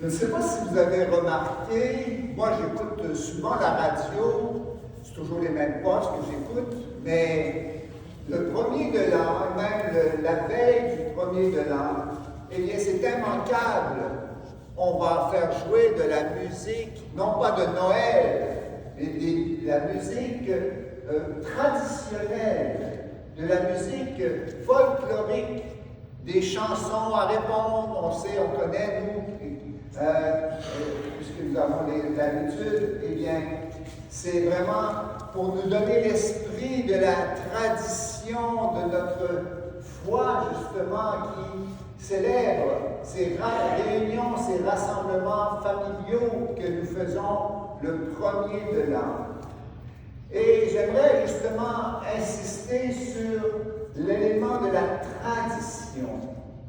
Je ne sais pas si vous avez remarqué, moi j'écoute souvent la radio, c'est toujours les mêmes postes que j'écoute, mais le premier de l'an, même la veille du premier de l'an, eh bien c'est immanquable. On va faire jouer de la musique, non pas de Noël, mais de la musique traditionnelle, de la musique folklorique, des chansons à répondre, on sait, on connaît, nous, puisque nous avons l'habitude, eh bien, c'est vraiment pour nous donner l'esprit de la tradition de notre foi, justement, qui célèbre ces réunions, ces rassemblements familiaux que nous faisons le premier de l'an. Et j'aimerais justement insister sur l'élément de la tradition.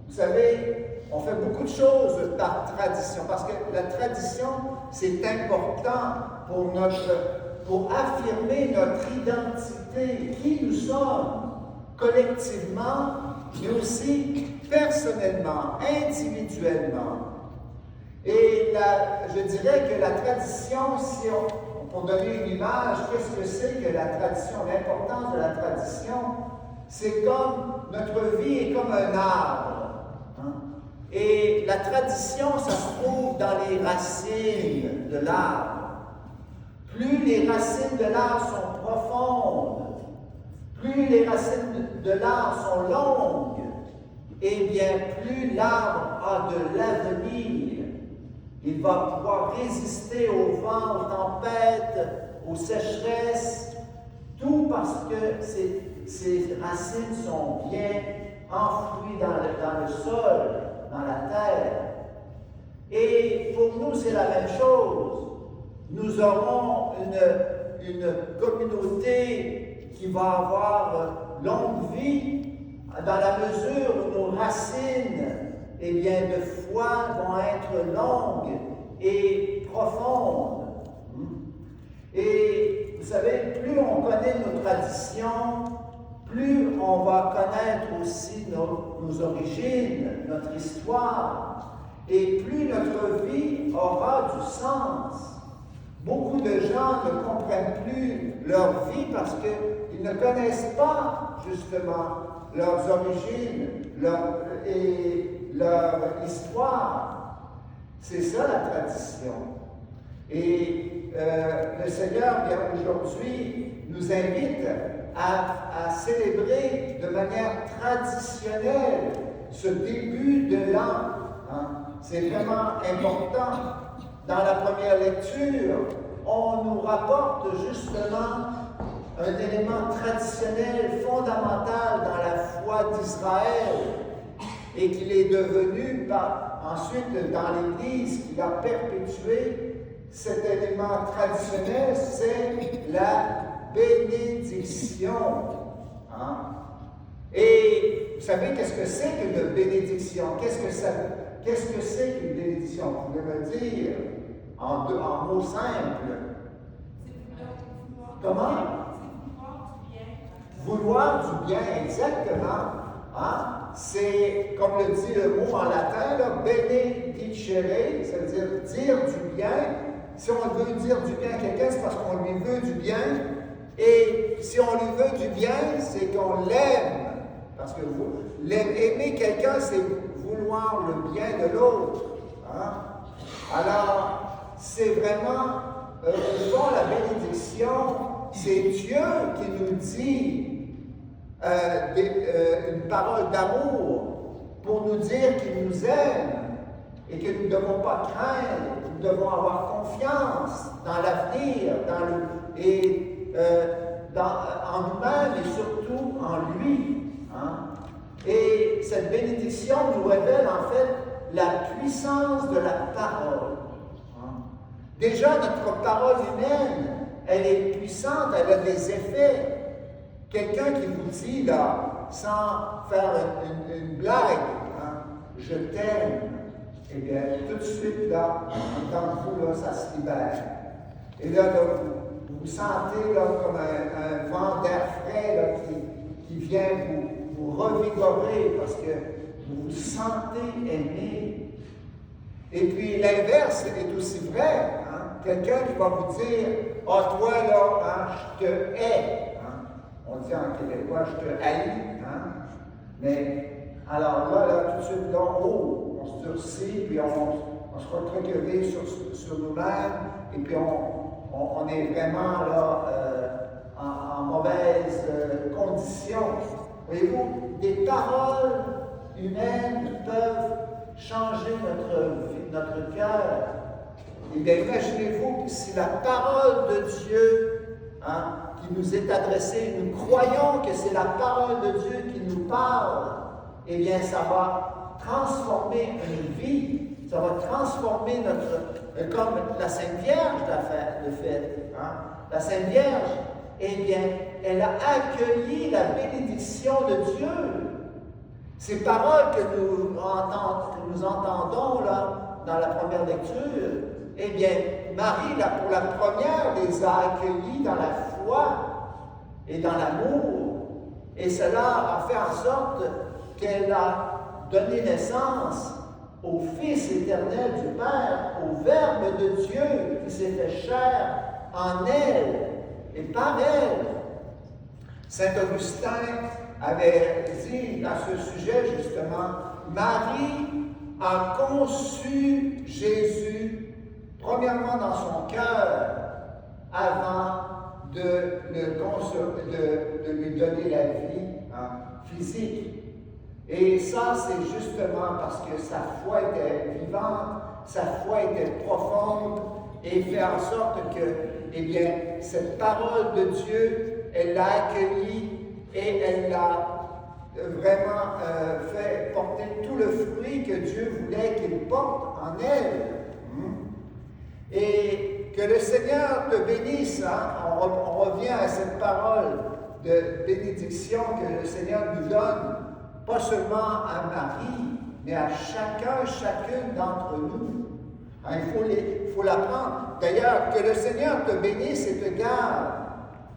Vous savez, on fait beaucoup de choses par tradition, parce que la tradition, c'est important pour affirmer notre identité, qui nous sommes, collectivement, mais aussi personnellement, individuellement. Et je dirais que la tradition, pour donner une image, qu'est-ce que c'est que la tradition? L'importance de la tradition, c'est comme notre vie est comme un arbre. Hein? Et la tradition, ça se trouve dans les racines de l'arbre. Plus les racines de l'arbre sont profondes, plus les racines de l'arbre sont longues, et bien plus l'arbre a de l'avenir. Il va pouvoir résister au vent, aux tempêtes, aux sécheresses, tout parce que ses racines sont bien enfouies dans le sol, dans la terre. Et pour nous, c'est la même chose. Nous aurons une communauté qui va avoir longue vie dans la mesure où nos racines, eh bien, de foi vont être longues et profondes. Et vous savez, plus on connaît nos traditions, plus on va connaître aussi nos origines, notre histoire, et plus notre vie aura du sens. Beaucoup de gens ne comprennent plus leur vie parce qu'ils ne connaissent pas, justement, leurs origines et leur histoire. C'est ça la tradition. Et le Seigneur, bien aujourd'hui, nous invite à célébrer de manière traditionnelle ce début de l'an. Hein? C'est vraiment important. Dans la première lecture, on nous rapporte justement un élément traditionnel fondamental dans la foi d'Israël et qu'il est devenu ensuite dans l'Église, qu'il a perpétué. Cet élément traditionnel, c'est la bénédiction. Hein? Et vous savez qu'est-ce que c'est qu'une bénédiction? Qu'est-ce que c'est qu'une bénédiction? Vous pouvez me dire en mots simples. Comment? Vouloir du bien, exactement. Hein? C'est, comme le dit le mot en latin, benedicere, ça veut dire du bien. Si on veut dire du bien à quelqu'un, c'est parce qu'on lui veut du bien. Et si on lui veut du bien, c'est qu'on l'aime. Parce que aimer quelqu'un, c'est vouloir le bien de l'autre. Hein? Alors, c'est vraiment, au fond, la bénédiction, c'est Dieu qui nous dit une parole d'amour pour nous dire qu'il nous aime et que nous ne devons pas craindre, nous devons avoir confiance dans l'avenir, en nous-mêmes et surtout en lui. Hein? Et cette bénédiction nous révèle en fait la puissance de la parole. Hein? Déjà, notre parole humaine, elle est puissante, elle a des effets. Quelqu'un qui vous dit, là, sans faire une blague, hein, je t'aime, eh bien, tout de suite, là, dans vous, là, ça se libère. Et là, vous sentez là, comme un vent d'air frais là, qui vient vous revigorer parce que vous vous sentez aimé. Et puis l'inverse est aussi vrai. Hein? Quelqu'un qui va vous dire, « Ah, toi là, hein, je te hais. Hein? » On dit en québécois, « je te haïs. Hein? » Mais alors là, tout de suite, là, on se durcit, puis on se recroqueville sur nous-mêmes, et puis on est vraiment là en mauvaise condition. Voyez-vous, des paroles humaines peuvent changer notre cœur. Eh bien, imaginez-vous si la parole de Dieu qui nous est adressée, nous croyons que c'est la parole de Dieu qui nous parle, eh bien, ça va transformer une vie, ça va transformer comme la Sainte Vierge de fait. La Sainte Vierge, eh bien, elle a accueilli la bénédiction de Dieu. Ces paroles que nous entendons là, dans la première lecture, eh bien, Marie, là, pour la première, les a accueillis dans la foi et dans l'amour. Et cela a fait en sorte qu'elle a donné naissance au Fils éternel du Père, au Verbe de Dieu qui s'est fait chair en elle et par elle. Saint Augustin avait dit à ce sujet justement, Marie a conçu Jésus premièrement dans son cœur avant de lui donner la vie physique. Et ça, c'est justement parce que sa foi était vivante, sa foi était profonde, et fait en sorte que, eh bien, cette parole de Dieu, elle l'a accueillie et elle l'a vraiment fait porter tout le fruit que Dieu voulait qu'il porte en elle. Et que le Seigneur te bénisse. On revient à cette parole de bénédiction que le Seigneur nous donne, pas seulement à Marie, mais à chacune d'entre nous. Il faut l'apprendre. D'ailleurs, que le Seigneur te bénisse et te garde.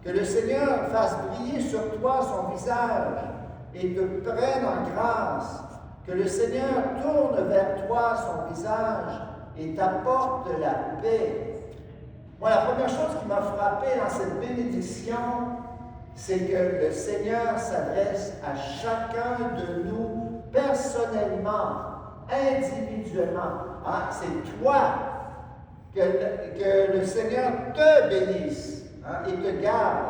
Que le Seigneur fasse briller sur toi son visage et te prenne en grâce. Que le Seigneur tourne vers toi son visage et t'apporte la paix. Moi, la première chose qui m'a frappé dans cette bénédiction, c'est que le Seigneur s'adresse à chacun de nous personnellement, individuellement. C'est toi que le Seigneur te bénisse et te garde,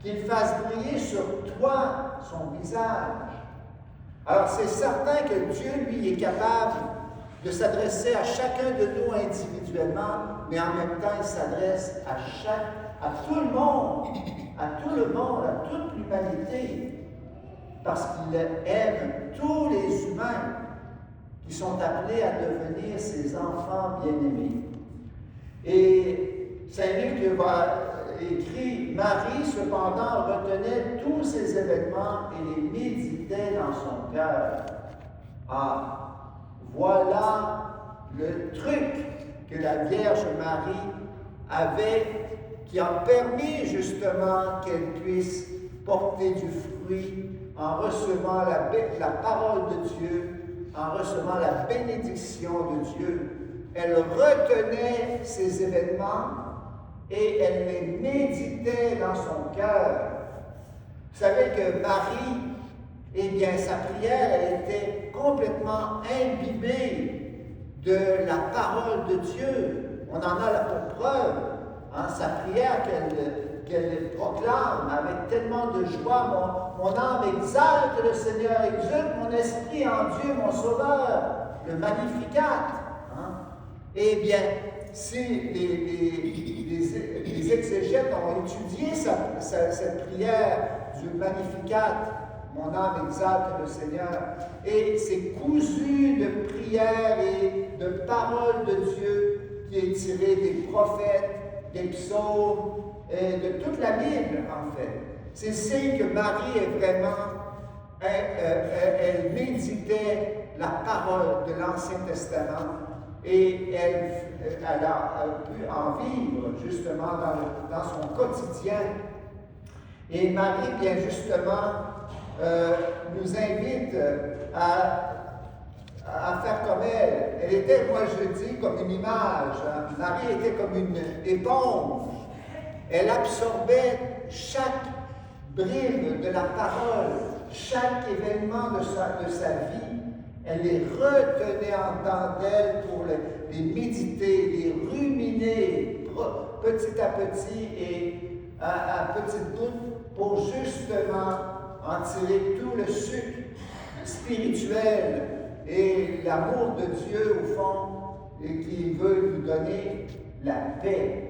qu'il fasse briller sur toi son visage. Alors, c'est certain que Dieu, lui, est capable de s'adresser à chacun de nous individuellement, mais en même temps, il s'adresse à tout le monde, à toute l'humanité, parce qu'il aime tous les humains qui sont appelés à devenir ses enfants bien-aimés. Et Saint Luc va écrit, Marie, cependant, retenait tous ces événements et les méditait dans son cœur. Voilà le truc que la Vierge Marie avait, qui a permis justement qu'elle puisse porter du fruit en recevant la parole de Dieu, en recevant la bénédiction de Dieu. Elle retenait ces événements et elle les méditait dans son cœur. Vous savez que Marie, eh bien, sa prière, elle était complètement imbibée de la parole de Dieu. On en a la preuve. Sa prière qu'elle proclame avec tellement de joie. Mon âme exalte le Seigneur, exulte mon esprit en Dieu, mon Sauveur, le Magnificat. Eh bien, si les exégètes ont étudié cette prière du Magnificat, mon âme exalte le Seigneur, et c'est cousu de prières et de paroles de Dieu qui est tiré des prophètes, des psaumes, de toute la Bible, en fait. C'est signe que Marie est vraiment, elle méditait la parole de l'Ancien Testament et elle a pu en vivre justement dans son quotidien. Et Marie, bien justement, nous invite à faire comme elle. elle était, moi je dis, comme une image. Hein. Marie était comme une éponge. Elle absorbait chaque bride de la parole, chaque événement de sa vie. Elle les retenait en temps d'elle pour les méditer, les ruminer petit à petit et à petite goutte pour justement en tirer tout le sucre spirituel et l'amour de Dieu au fond et qui veut nous donner la paix.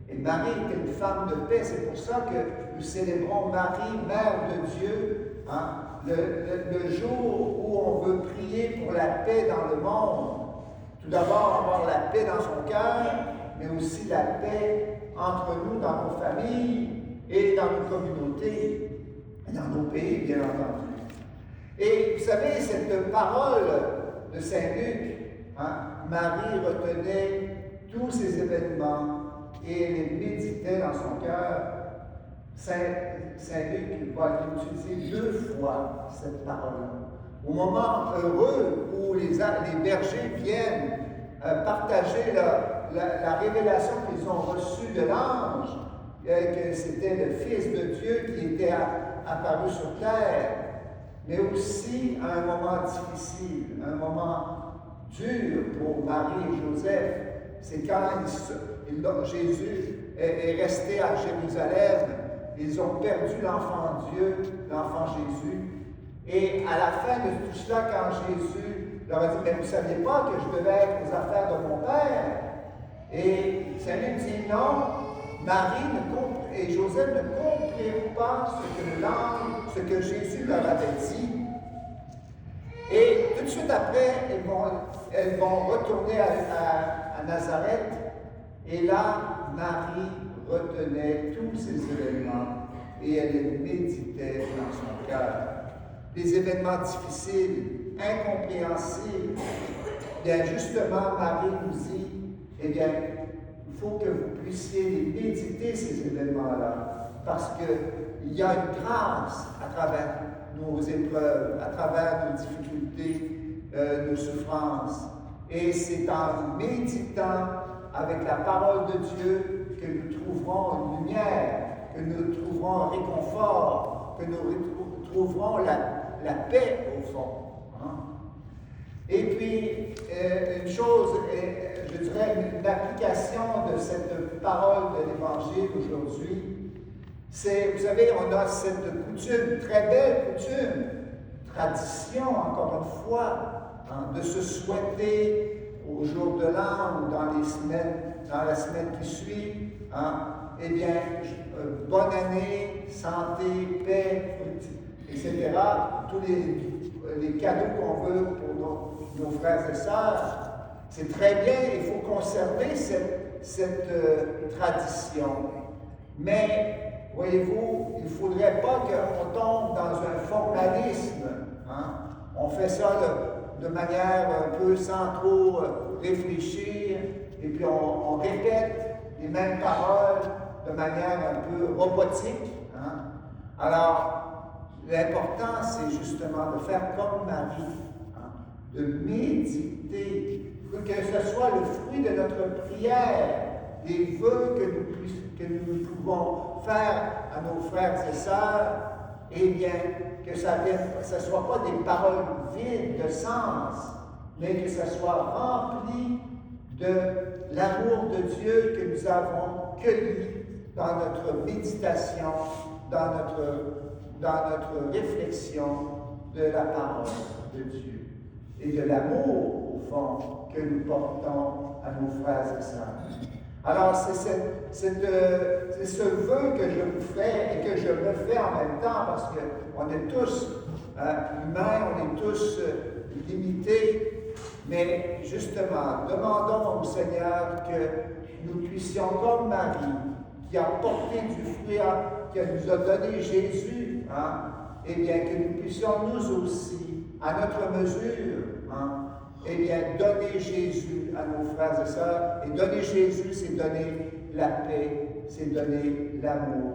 Et Marie était une femme de paix, c'est pour ça que nous célébrons Marie, Mère de Dieu, hein, le jour où on veut prier pour la paix dans le monde. Tout d'abord, avoir la paix dans son cœur, mais aussi la paix entre nous, dans nos familles et dans nos communautés, et dans nos pays, bien entendu. Et vous savez, cette parole de Saint Luc, hein, Marie retenait tous ces événements et elle les méditait dans son cœur. Saint Luc va l'utiliser 2 fois, cette parole-là. Au moment heureux où les bergers viennent partager la révélation qu'ils ont reçue de l'ange, que c'était le Fils de Dieu qui était apparu sur terre, mais aussi à un moment difficile, un moment dur pour Marie et Joseph. C'est quand Jésus est resté à Jérusalem, ils ont perdu l'enfant Dieu, l'enfant Jésus. Et à la fin de tout cela, quand Jésus leur a dit, mais vous ne saviez pas que je devais être aux affaires de mon Père? Et Saint Luc dit non, Marie et Joseph ne comprirent pas ce que Jésus leur avait dit. Et tout de suite après, elles vont retourner à Nazareth. Et là, Marie retenait tous ces événements et elle les méditait dans son cœur. Des événements difficiles, incompréhensibles. Bien, justement, Marie nous dit, eh bien, il faut que vous puissiez méditer ces événements-là, parce qu'il y a une grâce à travers nos épreuves, à travers nos difficultés, nos souffrances. Et c'est en méditant avec la parole de Dieu que nous trouverons une lumière, que nous trouverons un réconfort, que nous trouverons la paix au fond. Hein? Et puis, une chose, je dirais une application de cette parole de l'Évangile aujourd'hui, c'est, vous savez, on a cette coutume, très belle coutume, tradition encore une fois, hein, de se souhaiter au jour de l'an ou dans la semaine qui suit, hein, eh bien, bonne année, santé, paix, etc. Tous les cadeaux qu'on veut pour nos frères et sœurs. C'est très bien, il faut conserver cette tradition. Mais, voyez-vous, il ne faudrait pas qu'on tombe dans un formalisme. Hein? On fait ça de manière un peu sans trop réfléchir, et puis on répète les mêmes paroles de manière un peu robotique. Hein? Alors, l'important, c'est justement de faire comme Marie, hein? De méditer, que ce soit le fruit de notre prière, des vœux que nous pouvons faire à nos frères et sœurs, eh bien, que ça ne soit pas des paroles vides de sens, mais que ça soit rempli de l'amour de Dieu que nous avons cueilli dans notre méditation, dans notre réflexion de la parole de Dieu et de l'amour, au fond, que nous portons à nos frères et sœurs. Alors, c'est ce vœu que je vous fais et que je me fais en même temps, parce qu'on est tous humains, on est tous limités, mais justement, demandons au Seigneur que nous puissions, comme Marie, qui a porté du fruit, qui nous a donné Jésus, hein, eh bien, que nous puissions nous aussi, à notre mesure, hein, eh bien, donner Jésus à nos frères et sœurs. Et donner Jésus, c'est donner la paix, c'est donner l'amour